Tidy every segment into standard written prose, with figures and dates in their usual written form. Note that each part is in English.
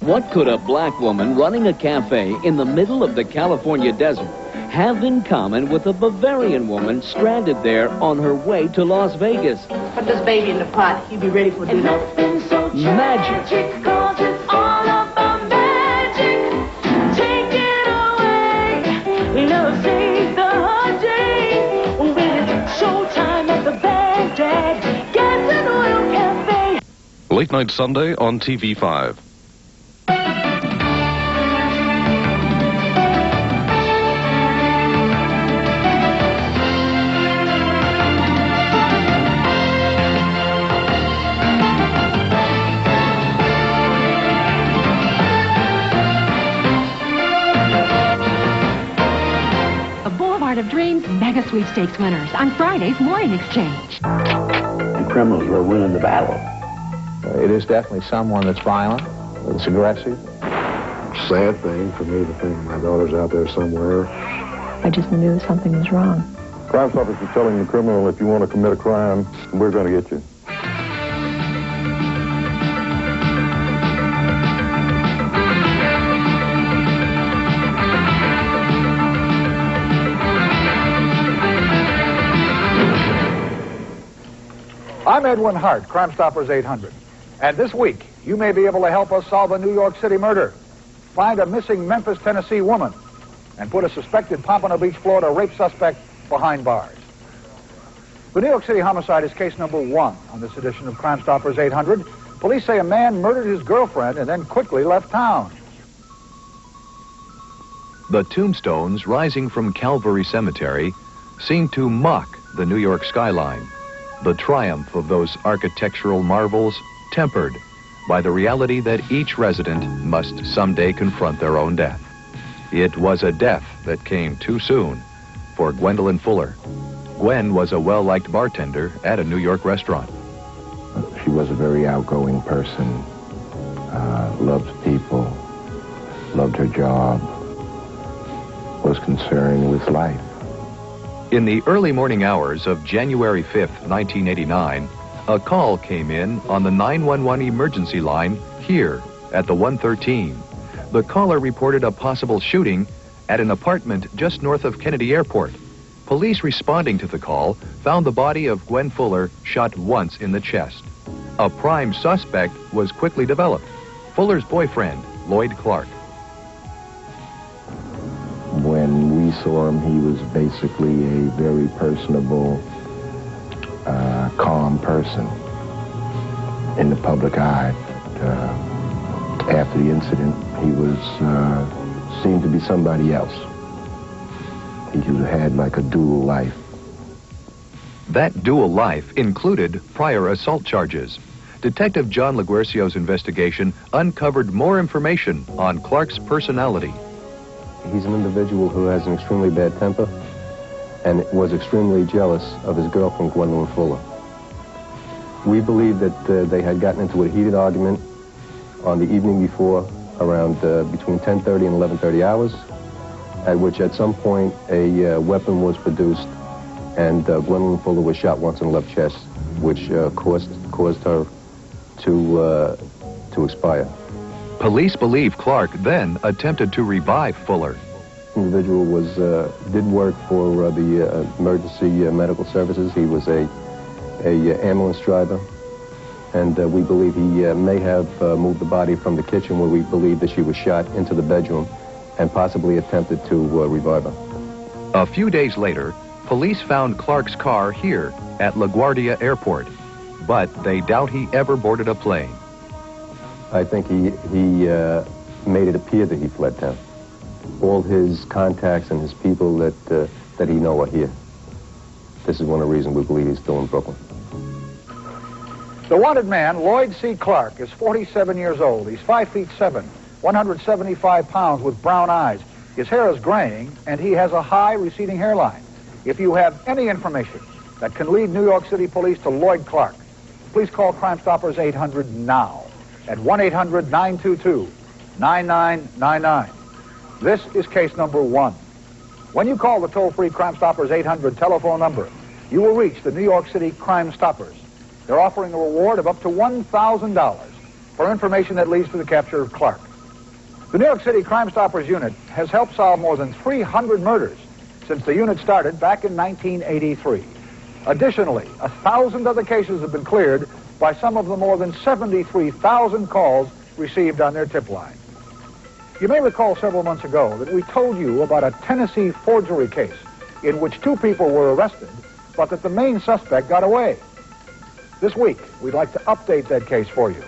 What could a black woman running a cafe in the middle of the California desert have in common with a Bavarian woman stranded there on her way to Las Vegas? Put this baby in the pot. He'll be ready for dinner. Magic. Cause it's all about magic. Take it away. Love saves the hard day. When it's showtime at the Baghdad Gas and Oil Cafe. Late Night Sunday on TV5. Of Dreams mega sweepstakes winners on Friday's morning exchange. The criminals were winning the battle. It is definitely someone that's violent, that's aggressive. Sad thing for me to think my daughter's out there somewhere. I just knew something was wrong. Crime Stoppers is telling the criminal, if you want to commit a crime, we're going to get you. I'm Edwin Hart, Crime Stoppers 800. And this week, you may be able to help us solve a New York City murder, find a missing Memphis, Tennessee woman, and put a suspected Pompano Beach, Florida rape suspect behind bars. The New York City homicide is case number 1 on this edition of Crime Stoppers 800. Police say a man murdered his girlfriend and then quickly left town. The tombstones rising from Calvary Cemetery seem to mock the New York skyline. The triumph of those architectural marvels tempered by the reality that each resident must someday confront their own death. It was a death that came too soon for Gwendolyn Fuller. Gwen was a well-liked bartender at a New York restaurant. She was a very outgoing person, loved people, loved her job, was concerned with life. In the early morning hours of January 5th, 1989, a call came in on the 911 emergency line here at the 113. The caller reported a possible shooting at an apartment just north of Kennedy Airport. Police responding to the call found the body of Gwen Fuller shot once in the chest. A prime suspect was quickly developed, Fuller's boyfriend, Lloyd Clark. When we saw him, he was basically a very personable, calm person in the public eye. After the incident, he was seemed to be somebody else. He had like a dual life. That dual life included prior assault charges. Detective John LaGuercio's investigation uncovered more information on Clark's personality. He's an individual who has an extremely bad temper and was extremely jealous of his girlfriend, Gwendolyn Fuller. We believe that they had gotten into a heated argument on the evening before, around between 10:30 and 11:30 hours, at which at some point a weapon was produced and Gwendolyn Fuller was shot once in the left chest, which caused her to expire. Police believe Clark then attempted to revive Fuller. The individual did work for the emergency medical services. He was a ambulance driver, and we believe he may have moved the body from the kitchen where we believe that she was shot into the bedroom and possibly attempted to revive her. A few days later, police found Clark's car here at LaGuardia Airport, but they doubt he ever boarded a plane. I think he made it appear that he fled town. All his contacts and his people that he know are here. This is one of the reasons we believe he's still in Brooklyn. The wanted man, Lloyd C. Clark, is 47 years old. He's 5'7", 175 pounds with brown eyes. His hair is graying, and he has a high receding hairline. If you have any information that can lead New York City police to Lloyd Clark, please call Crime Stoppers 800 now at 1-800-922-9999. This is case number 1. When you call the toll-free Crime Stoppers 800 telephone number, you will reach the New York City Crime Stoppers. They're offering a reward of up to $1,000 for information that leads to the capture of Clark. The New York City Crime Stoppers Unit has helped solve more than 300 murders since the unit started back in 1983. Additionally, 1,000 other cases have been cleared by some of the more than 73,000 calls received on their tip line. You may recall several months ago that we told you about a Tennessee forgery case in which 2 people were arrested, but that the main suspect got away. This week, we'd like to update that case for you.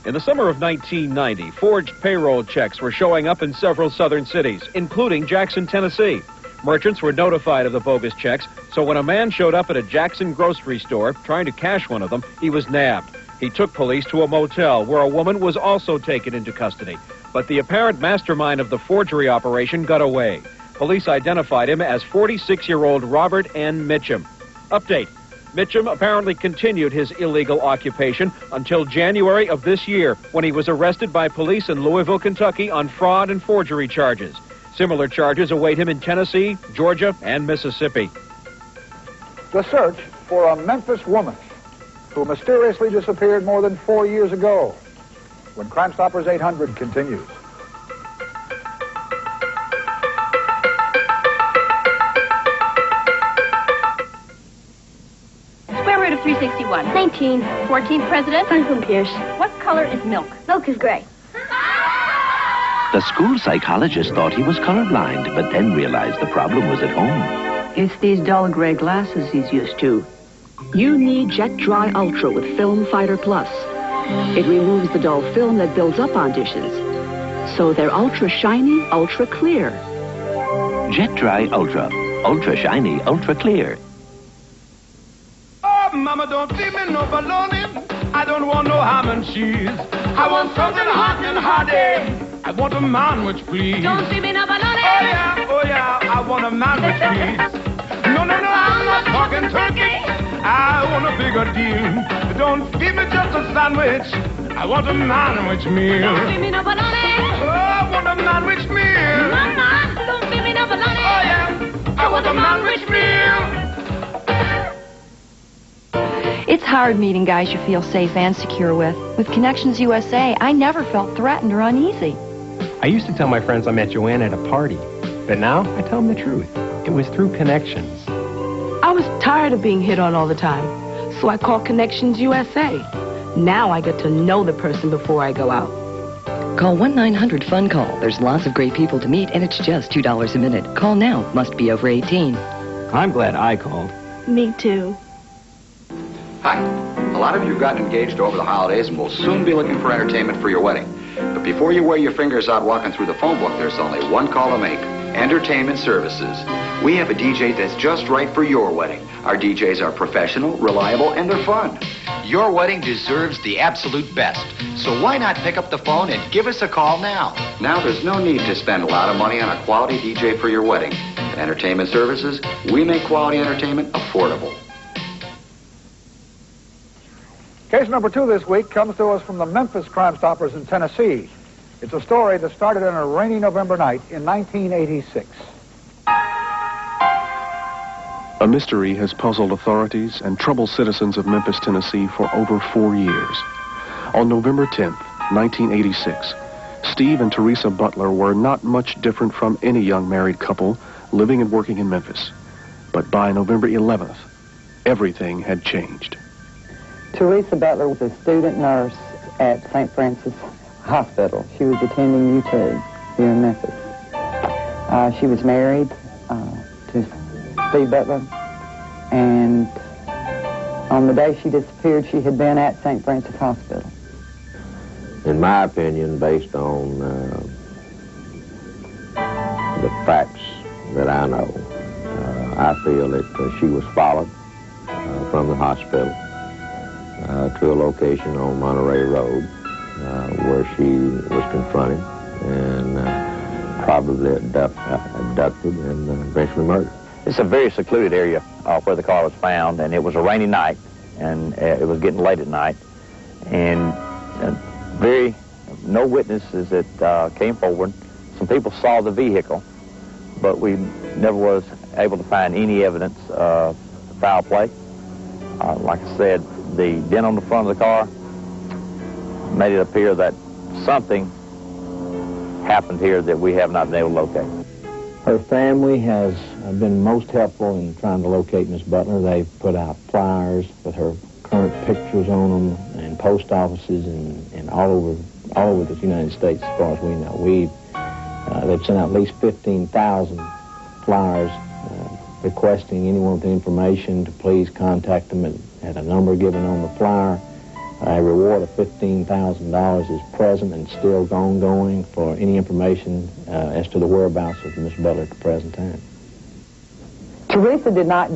In the summer of 1990, forged payroll checks were showing up in several southern cities, including Jackson, Tennessee. Merchants were notified of the bogus checks, so when a man showed up at a Jackson grocery store trying to cash one of them, he was nabbed. He took police to a motel where a woman was also taken into custody. But the apparent mastermind of the forgery operation got away. Police identified him as 46-year-old Robert N. Mitchum. Update. Mitchum apparently continued his illegal occupation until January of this year, when he was arrested by police in Louisville, Kentucky on fraud and forgery charges. Similar charges await him in Tennessee, Georgia, and Mississippi. The search for a Memphis woman who mysteriously disappeared more than 4 years ago. When Crime Stoppers 800 continues. Square root of 361. 19. 14th president. Franklin Pierce. What color is milk? Milk is gray. The school psychologist thought he was colorblind, but then realized the problem was at home. It's these dull gray glasses he's used to. You need Jet Dry Ultra with Film Fighter Plus. It removes the dull film that builds up on dishes. So they're ultra shiny, ultra clear. Jet Dry Ultra. Ultra shiny, ultra clear. Oh, Mama, don't feed me no bologna. I don't want no ham and cheese. I want something hot and hearty. I want a manwich, please. Don't feed me no bologna. Oh yeah, I want a manwich, please. No, I'm not talking turkey. I want a bigger deal. Don't feed me just a sandwich. I want a manwich meal. Don't feed me no bologna. Oh, I want a manwich meal. Mama, don't feed me no bologna. Oh yeah, I want a manwich meal. It's hard meeting guys you feel safe and secure with. With Connections USA, I never felt threatened or uneasy. I used to tell my friends I met Joanne at a party, but now I tell them the truth. It was through Connections. I was tired of being hit on all the time, so I called Connections USA. Now I get to know the person before I go out. Call 1-900-FUN-CALL. There's lots of great people to meet, and it's just $2 a minute. Call now. Must be over 18. I'm glad I called. Me too. Hi. A lot of you have gotten engaged over the holidays and will soon be looking for entertainment for your wedding. But before you wear your fingers out walking through the phone book, there's only one call to make. Entertainment Services. We have a DJ that's just right for your wedding. Our DJs are professional, reliable, and they're fun. Your wedding deserves the absolute best. So why not pick up the phone and give us a call now? Now there's no need to spend a lot of money on a quality DJ for your wedding. At Entertainment Services, we make quality entertainment affordable. Case number 2 this week comes to us from the Memphis Crime Stoppers in Tennessee. It's a story that started on a rainy November night in 1986. A mystery has puzzled authorities and troubled citizens of Memphis, Tennessee for over 4 years. On November 10th, 1986, Steve and Teresa Butler were not much different from any young married couple living and working in Memphis. But by November 11th, everything had changed. Teresa Butler was a student nurse at St. Francis Hospital. She was attending UT here in Memphis. She was married to Steve Butler, and on the day she disappeared, she had been at St. Francis Hospital. In my opinion, based on the facts that I know, I feel that she was followed from the hospital to a location on Monterey Road where she was confronted and probably abducted and eventually murdered. It's a very secluded area where the car was found, and it was a rainy night, and it was getting late at night, and no witnesses that came forward. Some people saw the vehicle, but we never was able to find any evidence of foul play. Like I said, the dent on the front of the car made it appear that something happened here that we have not been able to locate. Her family has been most helpful in trying to locate Miss Butler. They've put out flyers with her current pictures on them in post offices and all over the United States, as far as we know. They've sent out at least 15,000 flyers requesting anyone with information to please contact them at a number given on the flyer. A reward of $15,000 is present and still ongoing for any information as to the whereabouts of Miss Butler at the present time. Teresa did not